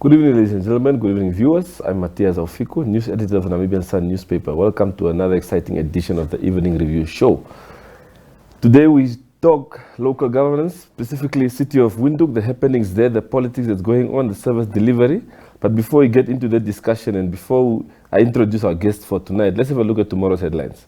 Good evening, ladies and gentlemen. Good evening, viewers. I'm Matthias Aufiko, news editor of the Namibian Sun newspaper. Welcome to another exciting edition of the Evening Review Show. Today we talk local governance, specifically City of Windhoek, the happenings there, the politics that's going on, the service delivery. But before we get into that discussion and before I introduce our guests for tonight, let's have a look at tomorrow's headlines.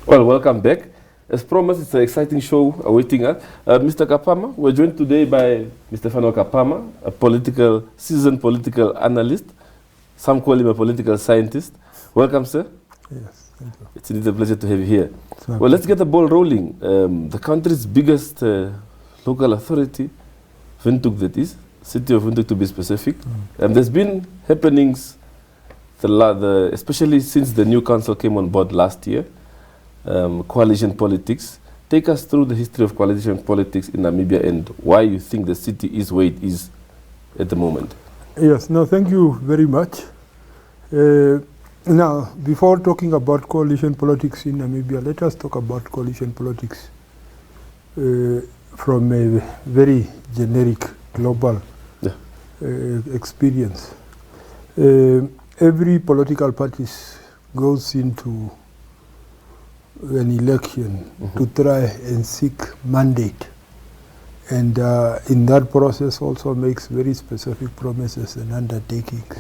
Well, welcome back. As promised, it's an exciting show awaiting us. Mr. Kaapama, we're joined today by Mr. Phanuel Kaapama, a seasoned political analyst. Some call him a political scientist. Welcome, sir. Yes, thank you. It's indeed a pleasure to have you here. Well, let's get the ball rolling. The country's biggest local authority, Windhoek that is, City of Windhoek to be specific. There's been happenings, especially since the new council came on board last year. Coalition politics. Take us through the history of coalition politics in Namibia and why you think the city is where it is at the moment. Yes, no, thank you very much. Now, before talking about coalition politics in Namibia, let us talk about coalition politics from a very generic global experience. Every political party goes into an election to try and seek mandate, and in that process also makes very specific promises and undertakings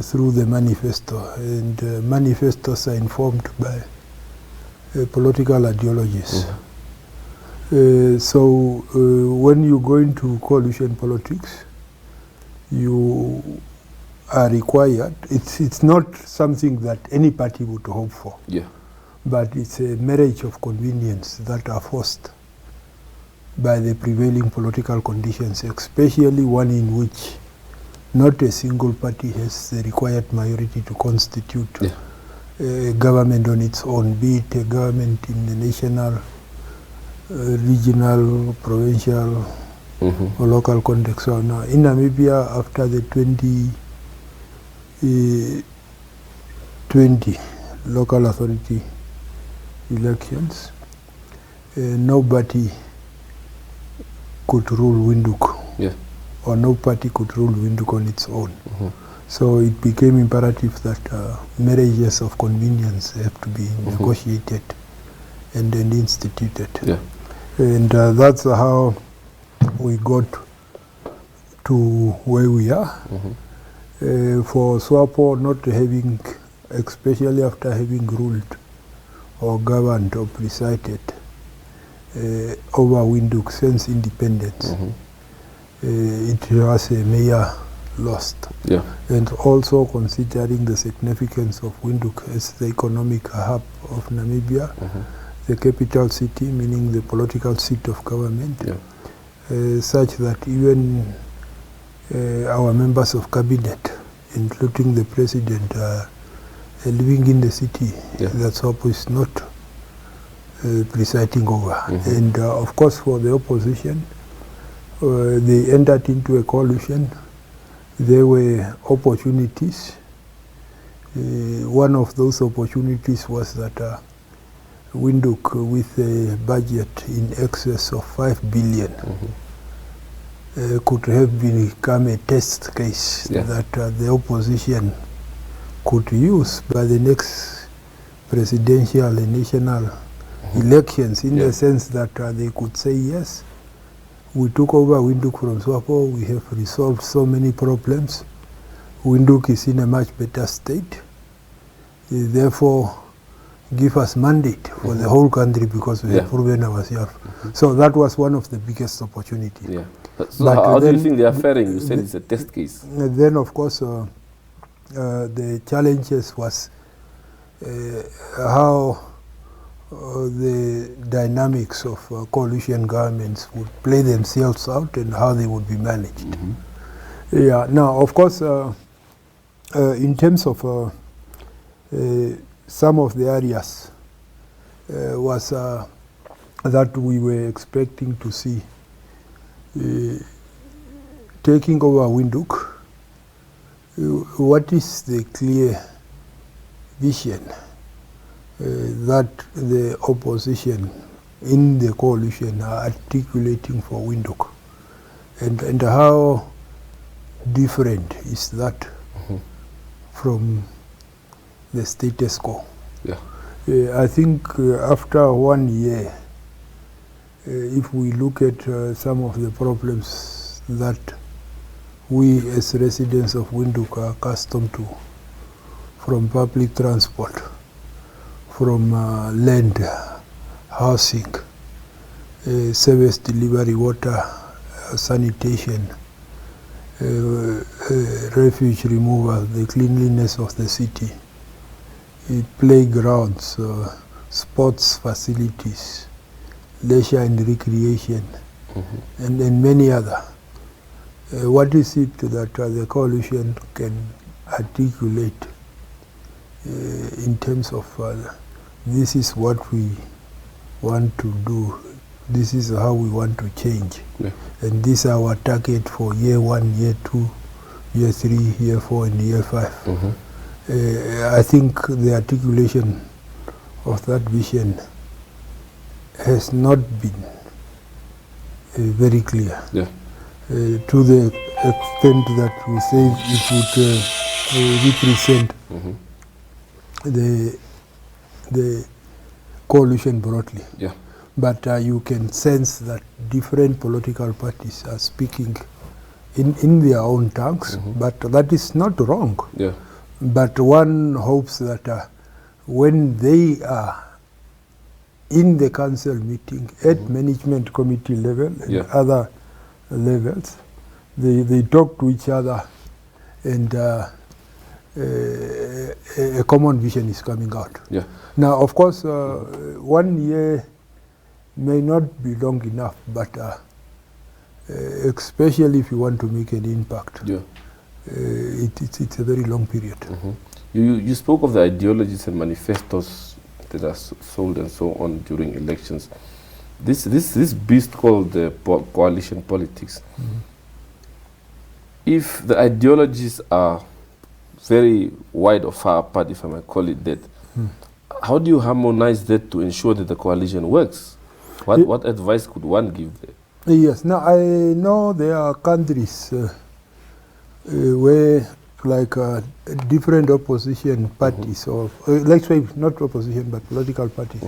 through the manifesto, and manifestos are informed by political ideologies. So when you go into coalition politics, you are required, it's not something that any party would hope for. But it's a marriage of convenience that are forced by the prevailing political conditions, especially one in which not a single party has the required majority to constitute a government on its own, be it a government in the national, regional, provincial, or local context. So now in Namibia, after the 2020 local authority elections, nobody could rule Windhoek, or no party could rule Windhoek on its own. So it became imperative that marriages of convenience have to be negotiated and then instituted. And that's how we got to where we are. For SWAPO not having, especially after having ruled or governed or presided over Windhoek since independence, it was a mayor lost. And also considering the significance of Windhoek as the economic hub of Namibia, the capital city, meaning the political seat of government, such that even our members of cabinet, including the president, living in the city, that's what is not presiding over. And of course for the opposition, they entered into a coalition. There were opportunities. One of those opportunities was that Windhoek, with a budget in excess of 5 billion, could have become a test case that the opposition could use by the next presidential and national elections, in the sense that they could say, yes, we took over Windhoek from SWAPO, we have resolved so many problems, Windhoek is in a much better state, therefore give us mandate for the whole country because we have proven ourselves. So that was one of the biggest opportunities. So how do you think they are faring? You said it's a test case. Then of course the challenges was how the dynamics of coalition governments would play themselves out and how they would be managed. Yeah. Now, of course, in terms of some of the areas was that we were expecting to see taking over Windhoek. What is the clear vision that the opposition in the coalition are articulating for Windhoek, and how different is that from the status quo? Yeah. I think after 1 year, if we look at some of the problems that we as residents of Windhoek are accustomed to, from public transport, from land, housing, service delivery, water, sanitation, refuge removal, the cleanliness of the city, playgrounds, sports facilities, leisure and recreation, and many other. What is it that the coalition can articulate in terms of this is what we want to do, this is how we want to change, and this is our target for year 1, year 2, year 3, year 4, and year 5. I think the articulation of that vision has not been very clear. To the extent that we say it would represent the coalition broadly. But you can sense that different political parties are speaking in their own tongues, but that is not wrong. But one hopes that when they are in the council meeting at management committee level and other levels, they talk to each other, and a common vision is coming out. Now, of course, 1 year may not be long enough, but especially if you want to make an impact, it's a very long period. You spoke of the ideologies and manifestos that are sold and so on during elections. This beast called coalition politics, if the ideologies are very wide or far apart, if I might call it that, how do you harmonize that to ensure that the coalition works? What advice could one give there? Yes, now I know there are countries where like different opposition parties, or let's say not opposition but political parties,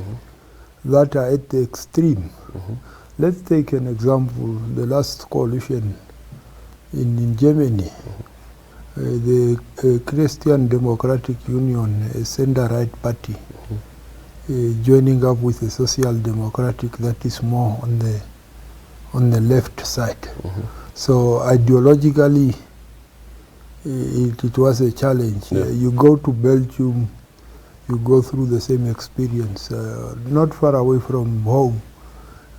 that are at the extreme. Let's take an example, the last coalition in Germany, the Christian Democratic Union, a center-right party, joining up with the Social Democratic that is more on the left side. So ideologically, it was a challenge. You go to Belgium, you go through the same experience. Not far away from home,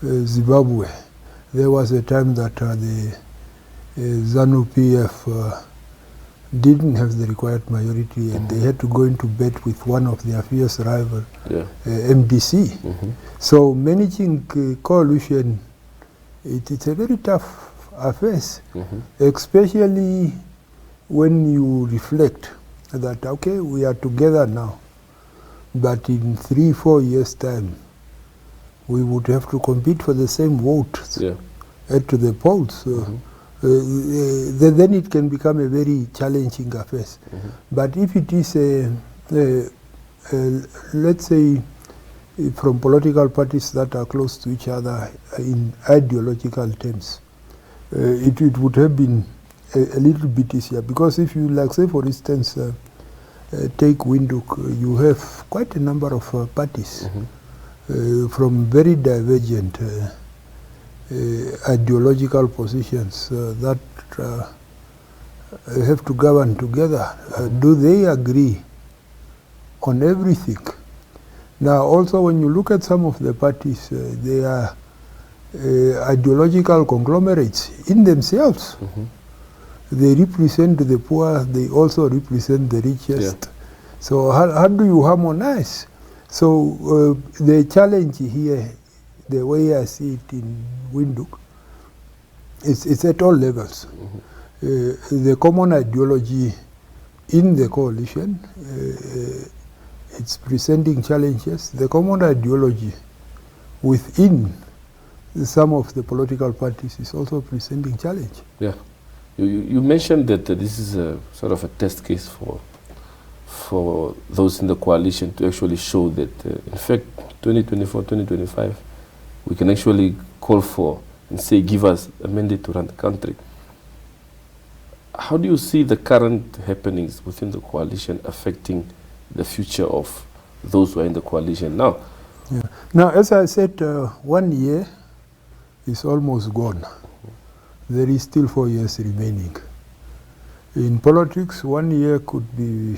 Zimbabwe, there was a time that the ZANU-PF didn't have the required majority, and they had to go into bed with one of their fierce rivals, MDC. So managing coalition, it's a very tough affair, especially when you reflect that, okay, we are together now, but in 3-4 years' time, we would have to compete for the same vote at the polls. Then it can become a very challenging affair. But if it is let's say, from political parties that are close to each other in ideological terms, it would have been a little bit easier. Because if you, like, say, for instance, take Windhoek, you have quite a number of parties from very divergent ideological positions that have to govern together. Do they agree on everything? Now, also, when you look at some of the parties, they are ideological conglomerates in themselves. They represent the poor, they also represent the richest. So how do you harmonize? So the challenge here, the way I see it in Windhoek, it's at all levels. The common ideology in the coalition, it's presenting challenges. The common ideology within some of the political parties is also presenting challenge. Yeah. You mentioned that this is a sort of a test case for those in the coalition to actually show that, in fact, 2024, 2025, we can actually call for and say, give us a mandate to run the country. How do you see the current happenings within the coalition affecting the future of those who are in the coalition now? Yeah. Now, as I said, 1 year is almost gone. There is still 4 years remaining. In politics, 1 year could be,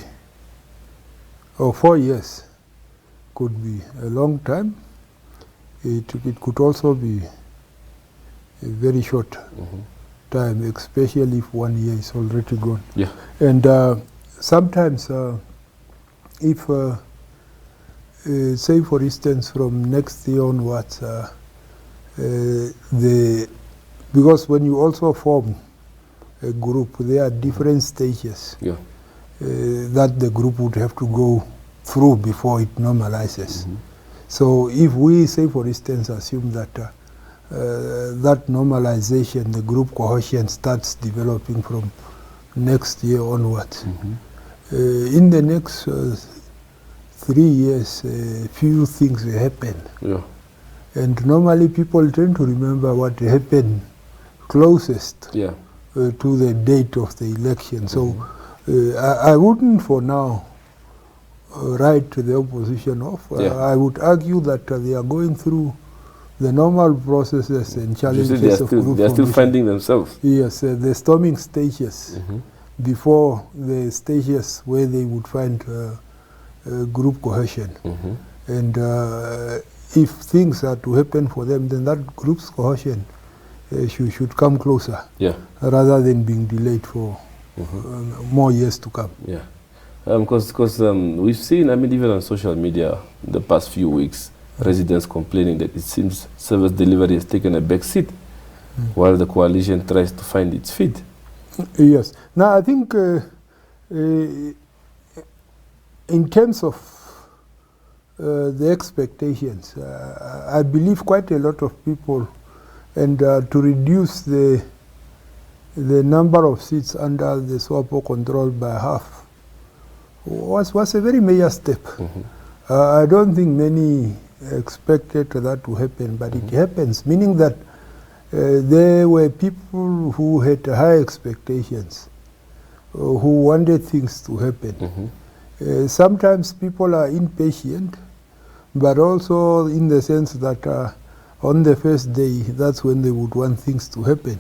or 4 years could be a long time. It could also be a very short time, especially if 1 year is already gone. Yeah. And sometimes, if, say for instance, from next year onwards, because when you also form a group, there are different stages that the group would have to go through before it normalizes. So if we, say for instance, assume that that normalization, the group cohesion starts developing from next year onwards, in the next 3 years, few things will happen. And normally people tend to remember what happened closest to the date of the election. So I wouldn't for now write the opposition off. I would argue that they are going through the normal processes and challenges of group formation. They are still finding themselves. Yes, the storming stages before the stages where they would find group cohesion. And if things are to happen for them, then that group's cohesion should come closer, rather than being delayed for more years to come. Because we've seen, I mean, even on social media the past few weeks, residents complaining that it seems service delivery has taken a back seat while the coalition tries to find its feet. Yes. Now, I think in terms of the expectations, I believe quite a lot of people, and to reduce the number of seats under the SWAPO control by half was a very major step. I don't think many expected that to happen, but it happens, meaning that there were people who had high expectations, who wanted things to happen. Sometimes people are impatient, but also in the sense that on the first day, that's when they would want things to happen.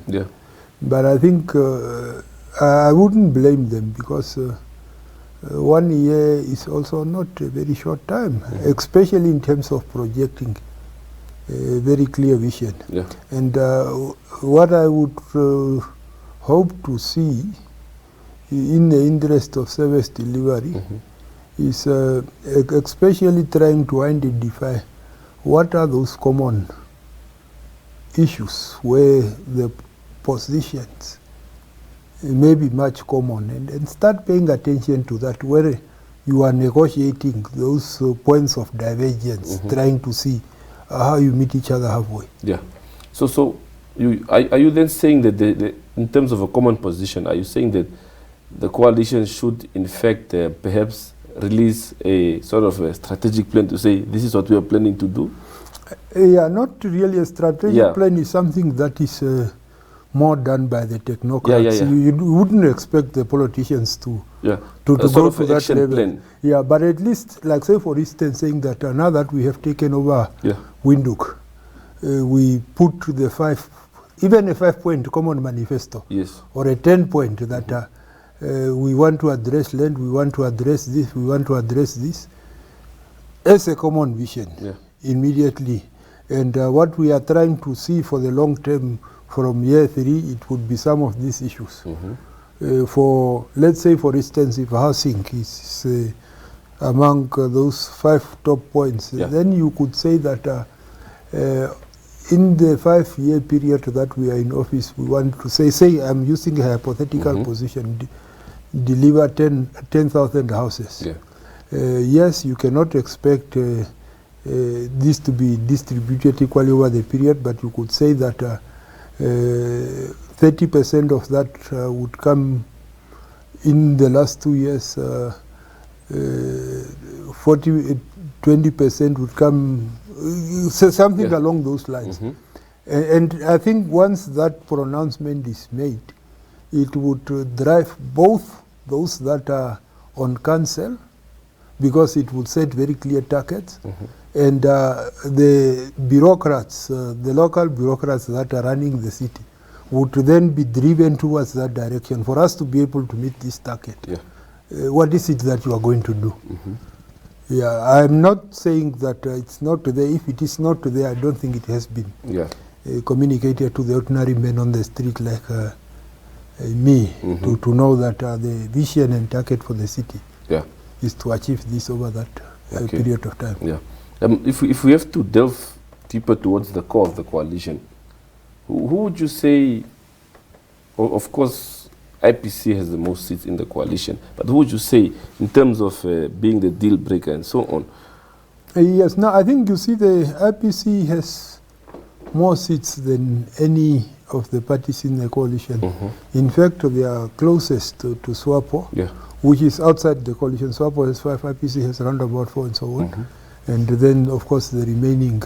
But I think I wouldn't blame them, because 1 year is also not a very short time, especially in terms of projecting a very clear vision. And what I would hope to see in the interest of service delivery is especially trying to identify what are those common issues where the positions may be much common, and start paying attention to that, where you are negotiating those points of divergence, trying to see how you meet each other halfway. So are you then saying that in terms of a common position, are you saying that the coalition should in fact perhaps release a sort of a strategic plan to say this is what we are planning to do? Not really a strategic plan. Is something that is more done by the technocrats. You wouldn't expect the politicians to go to that level. Plan. But at least, like say for instance, saying that now that we have taken over Windhoek, we put the even a 5-point common manifesto, or a 10-point that we want to address land, we want to address this, we want to address this. as a common vision immediately. And what we are trying to see for the long term from year 3, it would be some of these issues. For, let's say, for instance, if housing is among those 5 top points, then you could say that in the 5-year period that we are in office, we want to say I'm using a hypothetical position, deliver 10,000 houses. Yes, you cannot expect this to be distributed equally over the period, but you could say that 30% of that would come in the last 2 years, 20% would come, something along those lines. And I think once that pronouncement is made, it would drive both those that are on council, because it would set very clear targets, and the bureaucrats, the local bureaucrats that are running the city, would then be driven towards that direction for us to be able to meet this target. What is it that you are going to do? I'm not saying that it's not there. If it is not there, I don't think it has been communicated to the ordinary men on the street like me to know that the vision and target for the city is to achieve this over that period of time. If we have to delve deeper towards the core of the coalition, who would you say, of course, IPC has the most seats in the coalition, but who would you say in terms of being the deal breaker and so on? Yes, now I think you see the IPC has more seats than any of the parties in the coalition. In fact, they are closest to SWAPO, which is outside the coalition. SWAPO has 5, IPC has around about 4 and so on. And then, of course, the remaining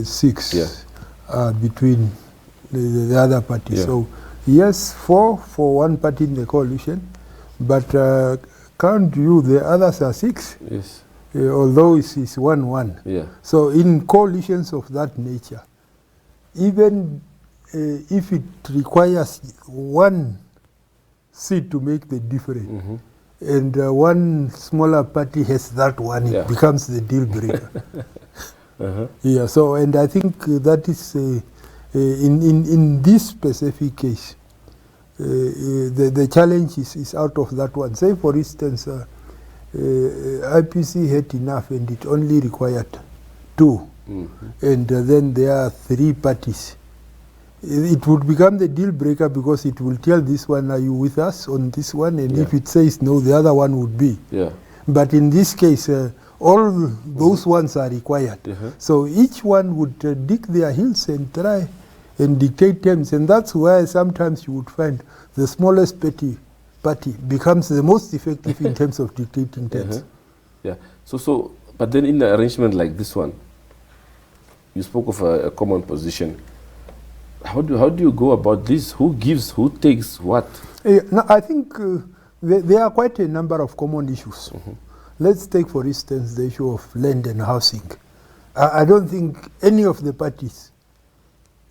6 are between the other parties. So, yes, 4 for one party in the coalition, but count you, the others are 6. Although it's 1-1. So in coalitions of that nature, even if it requires 1 seat to make the difference, and one smaller party has that one, it becomes the deal breaker. So, and I think that is, in this specific case, the challenge is out of that one. Say, for instance, IPC had enough and it only required 2, and then there are 3 parties. It would become the deal breaker because it will tell this one, are you with us on this one? And if it says no, the other one would be. But in this case, all those ones are required. So each one would dig their heels and try and dictate terms. And that's why sometimes you would find the smallest party becomes the most effective in terms of dictating terms. But then in an arrangement like this one, you spoke of a common position. How do you go about this? Who gives, who takes what? No, I think there are quite a number of common issues. Let's take, for instance, the issue of land and housing. I don't think any of the parties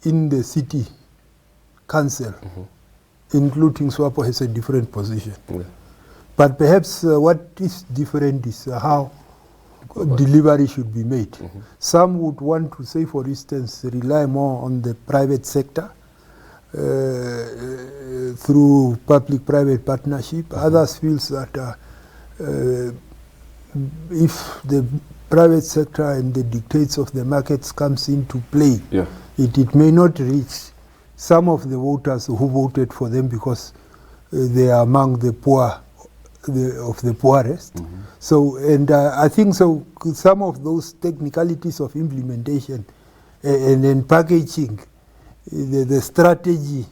in the city council, including SWAPO, has a different position. But perhaps what is different is how delivery should be made. Some would want to say, for instance, rely more on the private sector through public-private partnership. Others feel that if the private sector and the dictates of the markets comes into play, it may not reach some of the voters who voted for them because they are among the poor, of the poorest. So, and I think so some of those technicalities of implementation and then packaging, the strategy,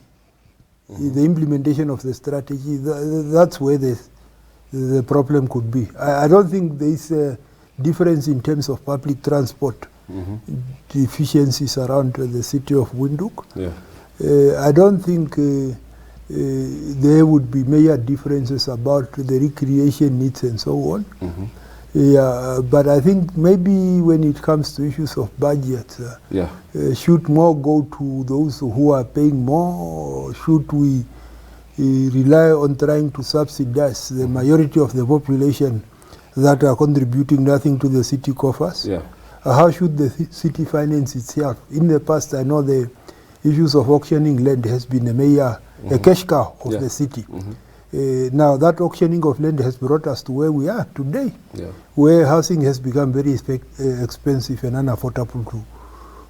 the implementation of the strategy, that's where the problem could be. I don't think there is a difference in terms of public transport deficiencies around the city of Windhoek. I don't think there would be major differences about the recreation needs and so on. But I think maybe when it comes to issues of budget, should more go to those who are paying more, or should we rely on trying to subsidize the majority of the population that are contributing nothing to the city coffers. Yeah. How should the city finance itself? In the past, I know the issues of auctioning land has been a cash cow of the city. Now that auctioning of land has brought us to where we are today, where housing has become very expensive and unaffordable to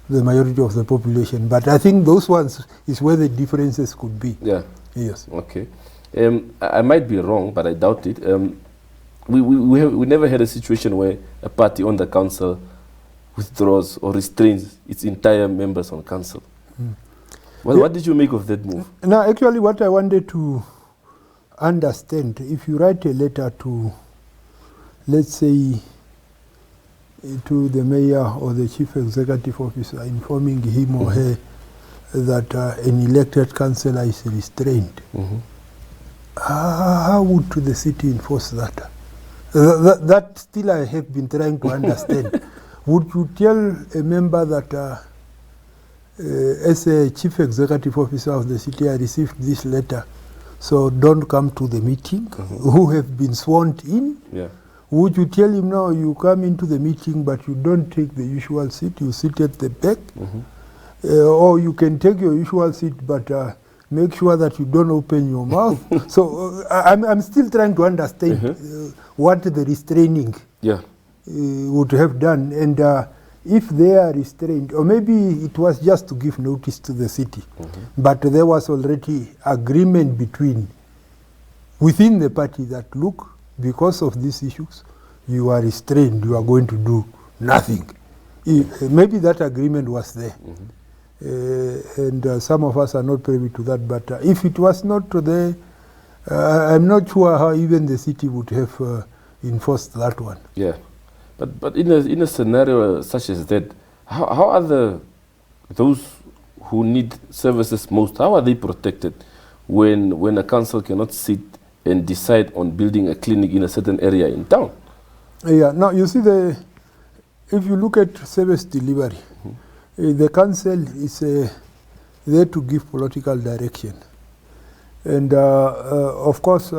the majority of the population. But I think those ones is where the differences could be. Yeah. Yes. Okay. I might be wrong, but I doubt it. We never had a situation where a party on the council withdraws or restrains its entire members on council. Well, what did you make of that move? Now, actually, what I wanted to understand, if you write a letter to, let's say, to the mayor or the chief executive officer informing him or her that an elected councillor is restrained, how would the city enforce that? That still I have been trying to understand. Would you tell a member that as a chief executive officer of the city, I received this letter, so don't come to the meeting, who have been sworn in? Yeah. Would you tell him, no, you come into the meeting, but you don't take the usual seat, you sit at the back? Or you can take your usual seat, but make sure that you don't open your mouth. So I'm still trying to understand what the restraining would have done. And if they are restrained, or maybe it was just to give notice to the city, but there was already agreement within the party that, look, because of these issues, you are restrained, you are going to do nothing. Maybe that agreement was there. And some of us are not privy to that, but if it was not there, I'm not sure how even the city would have enforced that one. Yeah. But in a scenario such as that, how are those who need services most, how are they protected when a council cannot sit and decide on building a clinic in a certain area in town? Yeah, now you see, if you look at service delivery, the council is there to give political direction. And of course,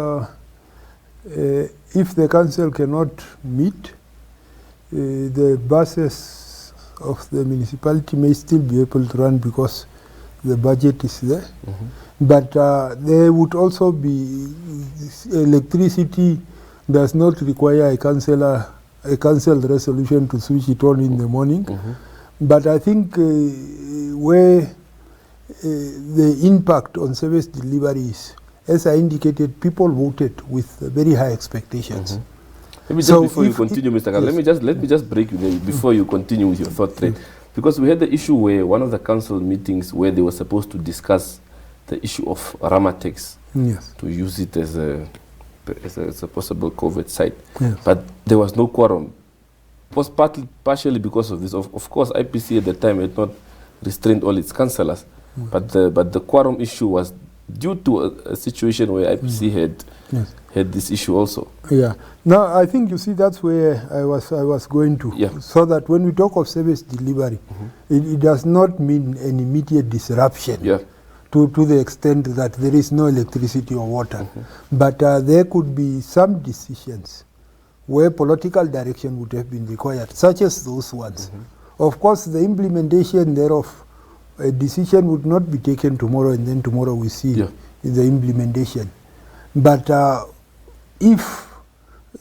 if the council cannot meet, the buses of the municipality may still be able to run because the budget is there. But there would also be electricity does not require a council resolution to switch it on in the morning. But I think where the impact on service delivery is, as I indicated, people voted with very high expectations. Maybe just before you continue, Mr. Khan, let me just break you there before you continue with your thought thread. Because we had the issue where one of the council meetings where they were supposed to discuss the issue of Ramatex, to use it as a possible COVID site. But there was no quorum. It was partially because of this. Of course, IPC at the time had not restrained all its councillors, but the quorum issue was due to a situation where IPC had this issue also. Yeah. Now, I think, you see, that's where I was going to. So that when we talk of service delivery, it does not mean an immediate disruption to the extent that there is no electricity or water. But there could be some decisions where political direction would have been required, such as those ones. Of course, the implementation thereof, a decision would not be taken tomorrow and then tomorrow we see the implementation. But if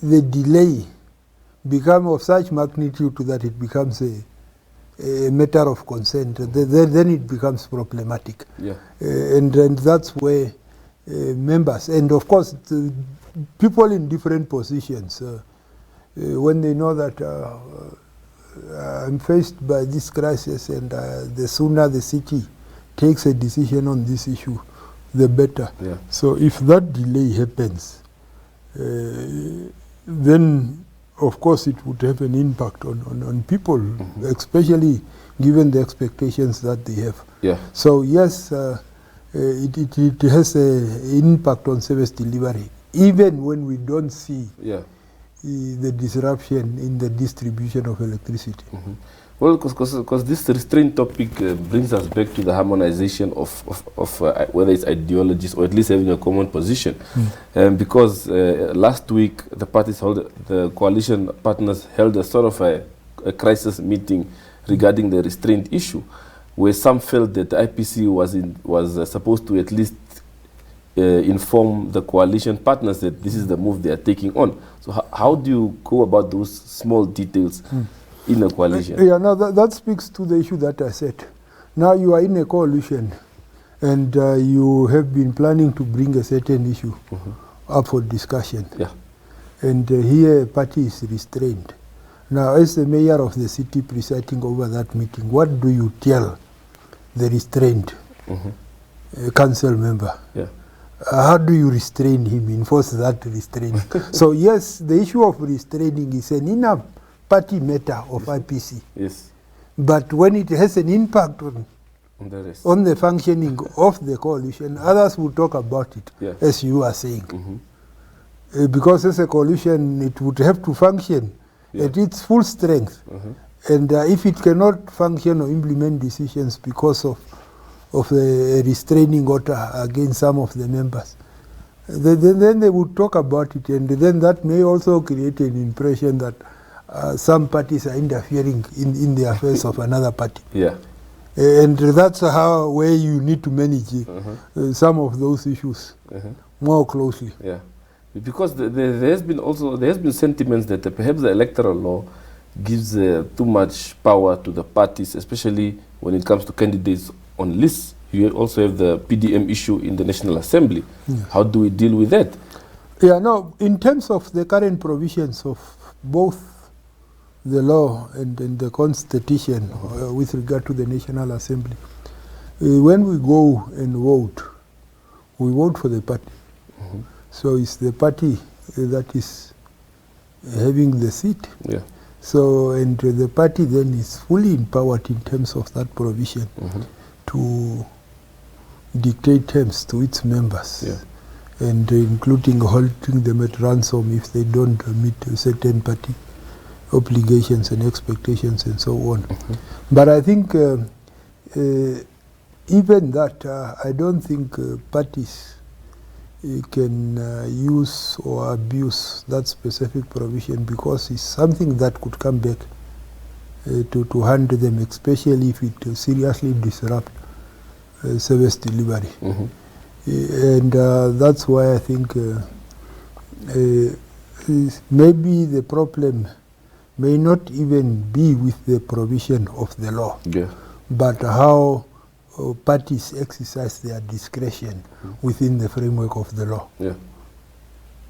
the delay becomes of such magnitude that it becomes a matter of concern, then it becomes problematic. And that's where members, and of course people in different positions, when they know that I'm faced by this crisis, and the sooner the city takes a decision on this issue, the better. So if that delay happens, then of course it would have an impact on people, especially given the expectations that they have. So yes, it has an impact on service delivery, even when we don't see the disruption in the distribution of electricity. Well, because this restraint topic brings us back to the harmonization of whether it's ideologies or at least having a common position. Because last week the coalition partners held a sort of a crisis meeting regarding the restraint issue, where some felt that the IPC was supposed to at least inform the coalition partners that this is the move they are taking on. So how do you go about those small details in a coalition? Yeah, now that speaks to the issue that I said. Now you are in a coalition and you have been planning to bring a certain issue up for discussion. Yeah. And here a party is restrained. Now, as the mayor of the city presiding over that meeting, what do you tell the restrained council member? Yeah. How do you restrain him, enforce that restraint? So yes, the issue of restraining is an inner party matter of IPC. Yes. But when it has an impact on the functioning of the coalition, others will talk about it, as you are saying. Because as a coalition, it would have to function at its full strength. And if it cannot function or implement decisions because of a restraining order against some of the members, then they would talk about it, and then that may also create an impression that some parties are interfering in the affairs of another party. Yeah. And that's where you need to manage some of those issues more closely. Yeah. Because there has been sentiments that perhaps the electoral law gives too much power to the parties, especially when it comes to candidates on lists. You also have the PDM issue in the National Assembly. How do we deal with that? Yeah, no, in terms of the current provisions of both the law and the constitution with regard to the National Assembly, when we go and vote, we vote for the party. So it's the party that is having the seat. Yeah. So, and the party then is fully empowered in terms of that provision to dictate terms to its members, and including holding them at ransom if they don't meet certain party obligations and expectations and so on. But I think even that, I don't think parties can use or abuse that specific provision, because it's something that could come back to haunt them, especially if it seriously disrupts service delivery. And that's why I think maybe the problem may not even be with the provision of the law, but how parties exercise their discretion within the framework of the law.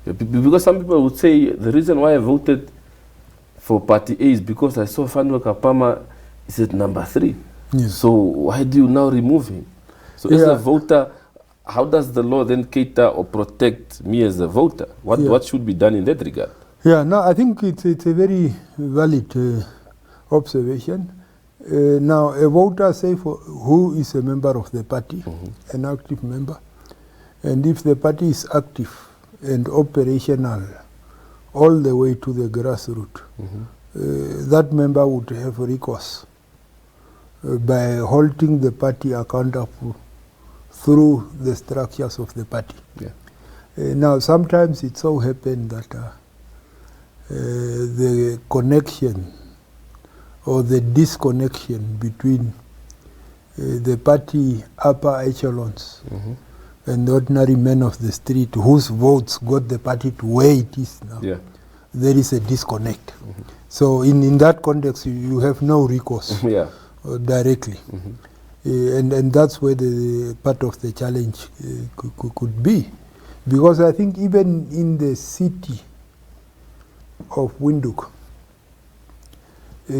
Because some people would say the reason why I voted for Party A is because I saw Phanuel Kaapama is at number 3. So why do you now remove him? So as a voter, how does the law then cater or protect me as a voter? What should be done in that regard? Yeah, no, I think it's a very valid observation. Now, a voter, say, who is a member of the party, an active member, and if the party is active and operational all the way to the grassroots, that member would have recourse by holding the party accountable through the structures of the party. Now, sometimes it so happens that the connection or the disconnection between the party upper echelons and the ordinary men of the street whose votes got the party to where it is now, there is a disconnect. So in that context, you have no recourse directly. And that's where the part of the challenge could be. Because I think even in the city of Windhoek,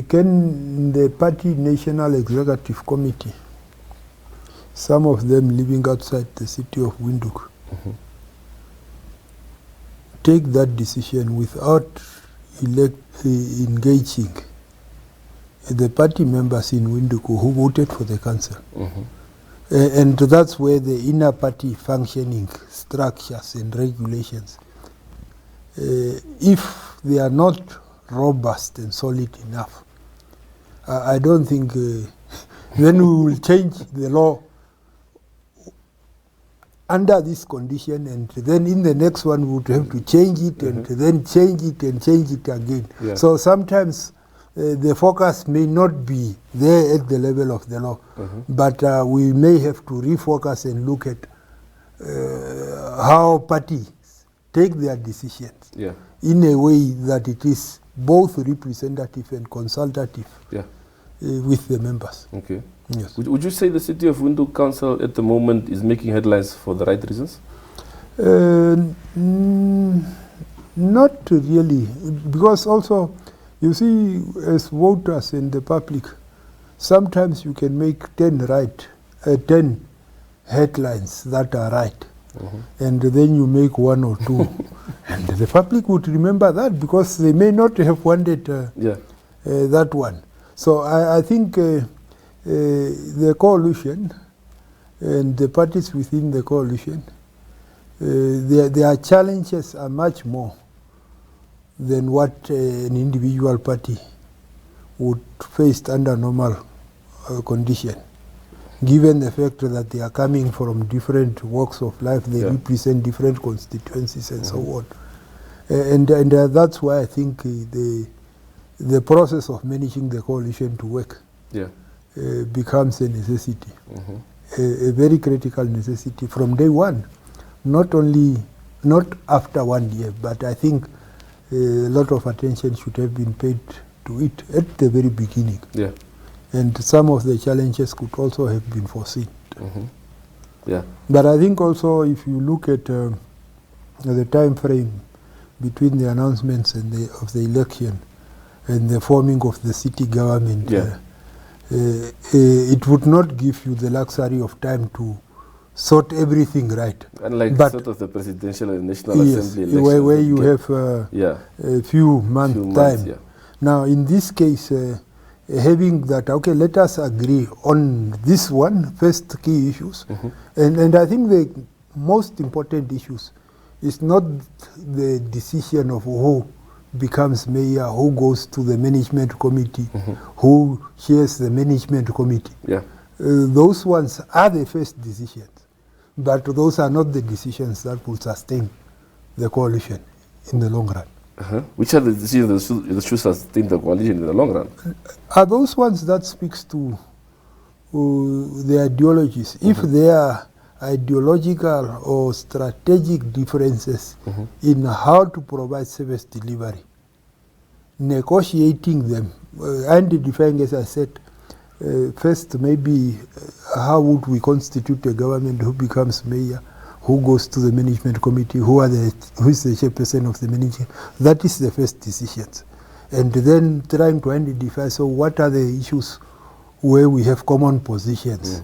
can the party National Executive Committee, some of them living outside the city of Windhoek, take that decision without engaging the party members in Windhoek who voted for the council? And that's where the inner party functioning structures and regulations, if they are not robust and solid enough, I don't think when we will change the law under this condition, and then in the next one we would have to change it and then change it and change it again. Yeah. So sometimes the focus may not be there at the level of the law, but we may have to refocus and look at how parties take their decisions in a way that it is both representative and consultative with the members. Okay. Yes. Would you say the City of Windhoek Council at the moment is making headlines for the right reasons? Not really, because also, you see, as voters and the public, sometimes you can make 10 headlines that are right, and then you make 1 or 2, and the public would remember that because they may not have wanted that one. So I think the coalition and the parties within the coalition, their challenges are much more than what an individual party would face under normal condition. Given the fact that they are coming from different walks of life, they represent different constituencies and so on. And that's why I think the process of managing the coalition to work becomes a necessity, a very critical necessity from day one. Not after 1 year, but I think a lot of attention should have been paid to it at the very beginning. Yeah. And some of the challenges could also have been foreseen. Yeah. But I think also if you look at the time frame between the announcements and of the election and the forming of the city government, it would not give you the luxury of time to sort everything right. Unlike sort of the presidential and national assembly elections. Where you have a few months time. Yeah. Now in this case, having that, okay, let us agree on this one, first key issues. And I think the most important issues is not the decision of who becomes mayor, who goes to the management committee, who chairs the management committee. Yeah. Those ones are the first decisions, but those are not the decisions that will sustain the coalition in the long run. Which are the decisions that should sustain the coalition in the long run? Are those ones that speaks to the ideologies. If there are ideological or strategic differences in how to provide service delivery, negotiating them, identifying, as I said, first maybe how would we constitute a government, who becomes mayor, who goes to the management committee, who is the chairperson of the management. That is the first decisions. And then trying to identify, so what are the issues where we have common positions?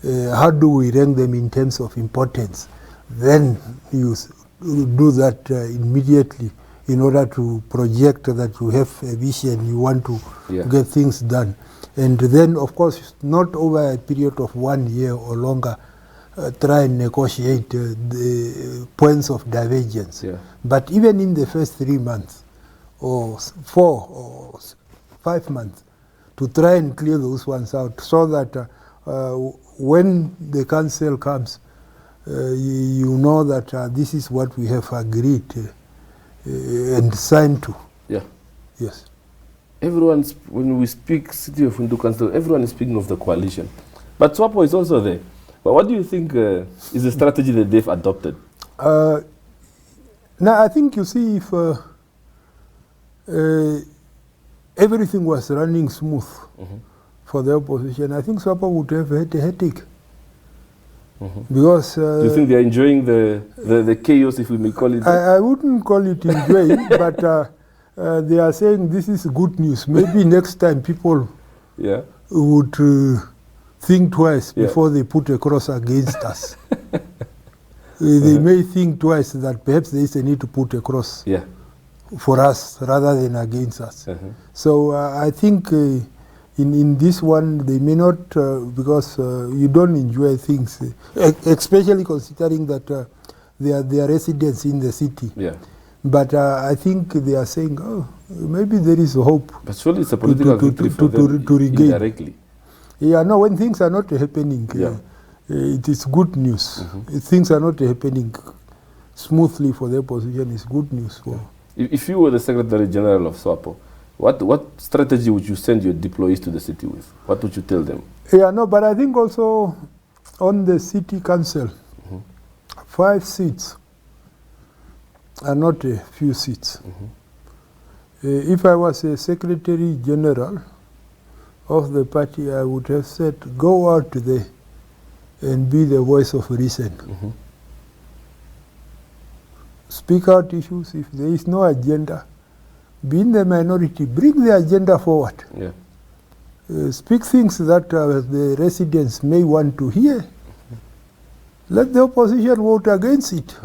How do we rank them in terms of importance? Then you do that immediately in order to project that you have a vision, you want to get things done. And then, of course, not over a period of 1 year or longer, try and negotiate the points of divergence. But even in the first 3 months, or 4 or 5 months, to try and clear those ones out, so that when the council comes, you know that this is what we have agreed and signed to. Yes. When we speak City of Windhoek Council, everyone is speaking of the coalition. But SWAPO is also there. But what do you think is the strategy that they've adopted? Now, I think, you see, if everything was running smooth for the opposition, I think SWAPO would have had a headache. Because do you think they're enjoying the chaos, if we may call it that? I wouldn't call it enjoying, but they are saying this is good news. Maybe next time people would think twice before they put a cross against us. They may think twice that perhaps there is a need to put a cross for us rather than against us. So I think in this one they may not, because you don't enjoy things, especially considering that they are residents in the city. But I think they are saying, maybe there is hope. But surely it's a political victory for them to regain. Indirectly. Yeah, no, when things are not happening, it is good news. If things are not happening smoothly for the opposition, it's good news. For If you were the Secretary General of SWAPO, what strategy would you send your deployees to the city with? What would you tell them? Yeah, no, but I think also on the city council, 5 seats are not a few seats. If I was a Secretary General of the party, I would have said, go out there and be the voice of reason. Speak out issues. If there is no agenda, be in the minority, bring the agenda forward. Speak things that the residents may want to hear. Let the opposition vote against it.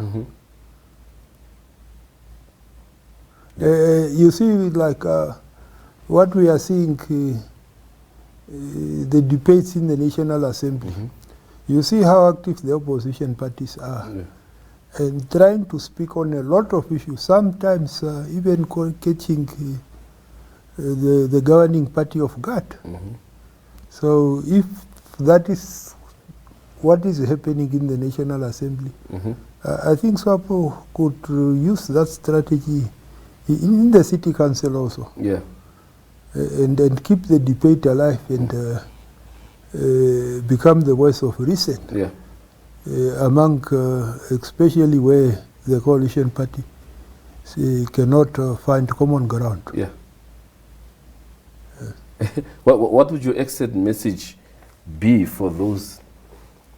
You see, like what we are seeing, the debates in the National Assembly. You see how active the opposition parties are. And trying to speak on a lot of issues, sometimes even catching the governing party off guard. So if that is what is happening in the National Assembly, I think SWAPO could use that strategy in the City Council also. And keep the debate alive and become the voice of reason. Among, especially where the coalition party cannot find common ground. What would your exit message be for those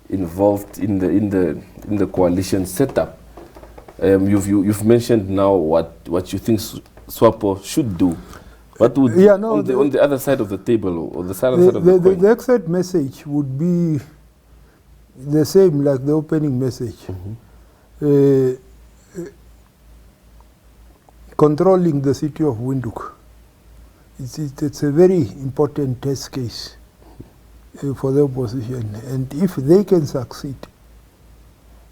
involved in the coalition setup? You've mentioned now what you think SWAPO should do. What would on the other side of the table or the side of the coin? The exit message would be the same like the opening message. Controlling the city of Windhoek. It's a very important test case for the opposition, and if they can succeed,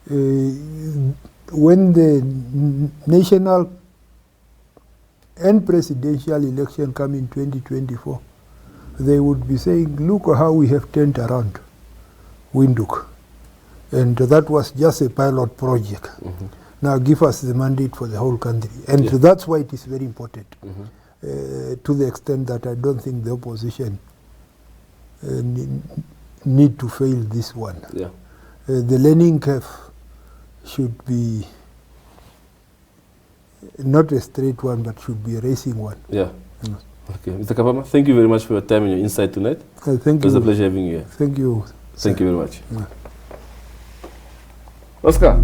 when the national and presidential election come in 2024, they would be saying, look how we have turned around Windhoek. And that was just a pilot project. Now give us the mandate for the whole country. And that's why it is very important, to the extent that I don't think the opposition need to fail this one. The learning curve should be not a straight one, but should be a racing one. Okay, Mr. Kaapama, thank you very much for your time and your insight tonight. Thank you. It was a pleasure having you here. Thank you. Thank you very much. Oscar.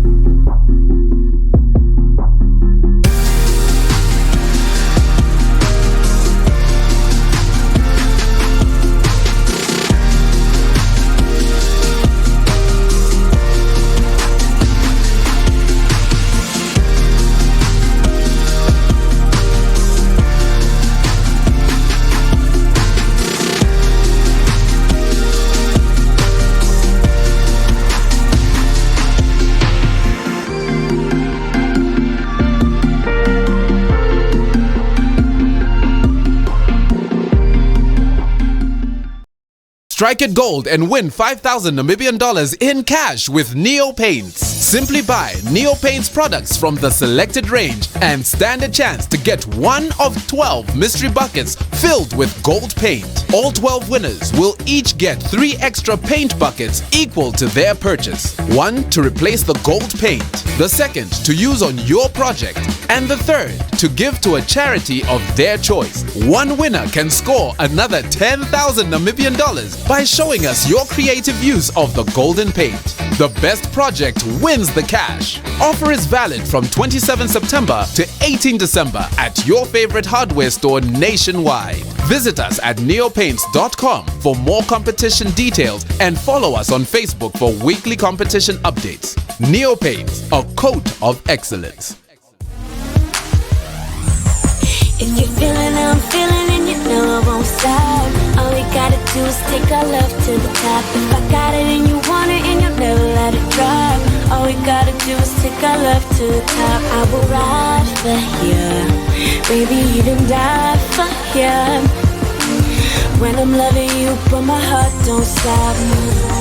Strike it gold and win 5,000 Namibian dollars in cash with Neo Paints. Simply buy Neo Paints products from the selected range and stand a chance to get one of 12 mystery buckets filled with gold paint. All 12 winners will each get 3 extra paint buckets equal to their purchase. One to replace the gold paint, the second to use on your project, and the third to give to a charity of their choice. One winner can score another 10,000 Namibian dollars by showing us your creative use of the golden paint. The best project wins the cash. Offer is valid from 27 September to 18 December at your favorite hardware store nationwide. Visit us at neopaints.com for more competition details and follow us on Facebook for weekly competition updates. Neo Paints, a coat of excellence. If you're feeling, I'm feeling, and you know I won't stop. All we gotta do do is take our love to the top. If I got it and you want it and you'll never let it drop, all we gotta do is take our love to the top. I will ride for you, maybe even die for you. When I'm loving you, but my heart don't stop.